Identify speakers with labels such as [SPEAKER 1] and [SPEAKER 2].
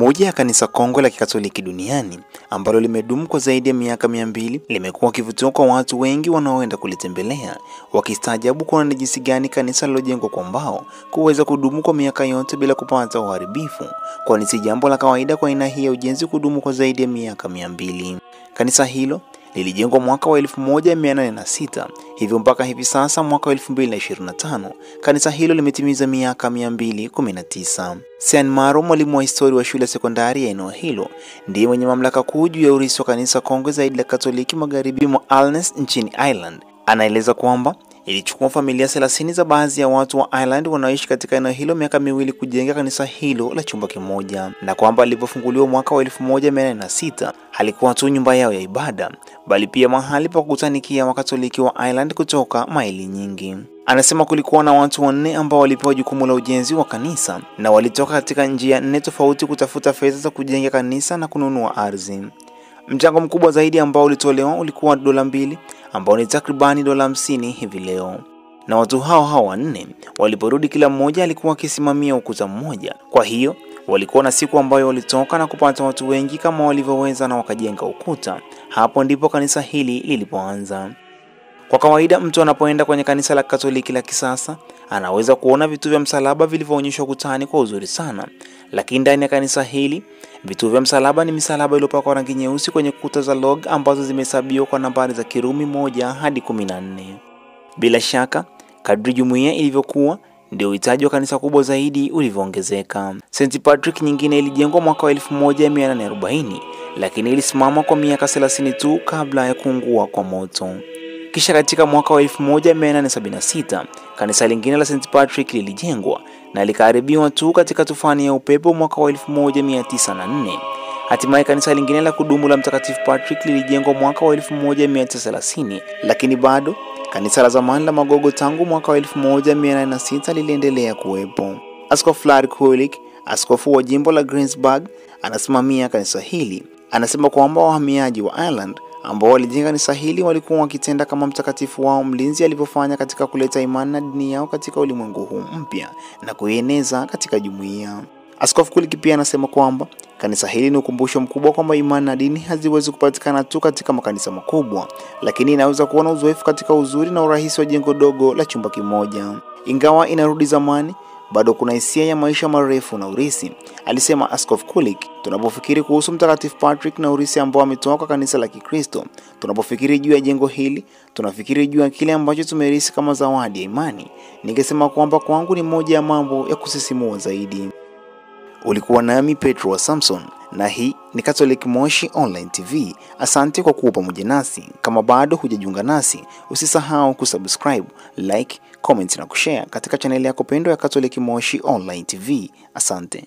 [SPEAKER 1] Moja ya kanisa kongwe la Kikatoliki duniani ambalo limedumu kwa zaidi ya miaka 200 limekuwa kivutio kwa watu wengi wanaoenda kulitembelea, wakistaajabu kuona ni jinsi gani kanisa lilojengwa kwa mbao kuweza kudumu kwa miaka yote bila kupata uharibifu, kwani si jambo la kawaida kwa aina hii ya ujenzi kudumu kwa zaidi ya miaka 200. Kanisa hilo lilijengwa mwaka wa 1806, hivyo mpaka hivi sasa mwaka wa 2025 kanisa hilo limetimiza miaka 219. Sean Maro, mwalimu wa historia wa shule sekondari ya eneo hilo, ndiye mwenye mamlaka kuu juu ya urithi wa kanisa kongwe zaidi la Katoliki magharibi mwa Alness nchini Ireland. Anaeleza kwamba ilichukua familia 30 za baadhi ya watu wa Ireland wanaoishi katika eneo hilo miaka 2 kujenga kanisa hilo la chumba kimoja, na kwamba alipofunguliwa mwaka wa 1806 halikuwa tu nyumba yao ya ibada, bali pia mahali pa kukutanikia Wakatoliki wa Ireland kutoka maili nyingi. Anasema kulikuwa na watu 4 ambao walipewa jukumu la ujenzi wa kanisa, na walitoka katika njia 4 tofauti kutafuta fedha za kujenga kanisa na kununua ardhi. Mchango mkubwa zaidi ambao ulitolewa ulikuwa $2 ambao ni takribani $50 hivi leo. Na watu hao 4 waliporudi, kila mmoja alikuwa akisimamia ukuta mmoja. Kwa hiyo walikuwa na siku ambayo walitoka na kupata watu wengi kama walivyoweza na wakajenga ukuta. Hapo ndipo kanisa hili lilipoanza. Kwa kawaida mtu anapoenda kwenye kanisa la Katoliki la kisasa anaweza kuona vitu vya msalaba vilivyoonyeshwa ukutani kwa uzuri sana, lakini ndani ya kanisa hili vitu vya msalaba ni misalaba iliyopakwa rangi nyeusi kwenye kuta za log ambazo zimehesabiwa kwa nambari za Kirumi 1 hadi 14. Bila shaka kadri jumuiya ilivyokuwa ndio uhitaji wa kanisa kubwa zaidi ulivyoongezeka. St. Patrick nyingine ilijengwa mwaka wa 1840, lakini ilisimama kwa miaka 30 tu kabla ya kuungua kwa moto. Kisha katika mwaka wa 1876 kanisa lingine la St. Patrick lilijengwa na likaharibiwa tu katika tufani ya upepo mwaka wa 1904. Hatimaye kanisa lingine la kudumu la Mtakatifu Patrick lilijengwa mwaka wa 1930, lakini bado kanisa la zamani la Magogo tangu mwaka wa 1806 liliendelea kuwepo. Askofu Larry Kulik, askofu wa jimbo la Greensburg, anasimamia kanisa hili. Anasema kwamba wahamiaji wa Ireland ambao walijenga kanisa hili walikuwa wakitenda kama mtakatifu wao mlinzi alivyofanya katika kuleta imani na dini yao katika ulimwengu huu mpya na kuieneza katika jumuiya. Askofu Kulik pia anasema kwamba kanisa hili ni ukumbusho mkubwa kwamba imani na dini haziwezi kupatikana tu katika makanisa makubwa, lakini inaweza kuwa na uzoefu katika uzuri na urahisi wa jengo dogo la chumba kimoja. Ingawa inarudi zamani, bado kuna hisia ya maisha marefu na urithi, alisema Askofu Kulik. Tunapofikiri kuhusu Mtakatifu Patrick na urithi ambao ametoka kanisa la Kikristo, tunapofikiri juu ya jengo hili, tunafikiri juu ya kile ambacho tumerithi kama zawadi ya imani. Ningesema kwamba kwangu ni moja ya mambo ya kusisimua zaidi. Ulikuwa nami Petro wa Samson, na hii ni Catholic Moshi Online TV. Asante kwa kuwa pamoja nasi. Kama bado hujajiunga nasi, usisahau kusubscribe, like, comment na kushare katika channel yako pendwa ya Catholic Moshi Online TV. Asante.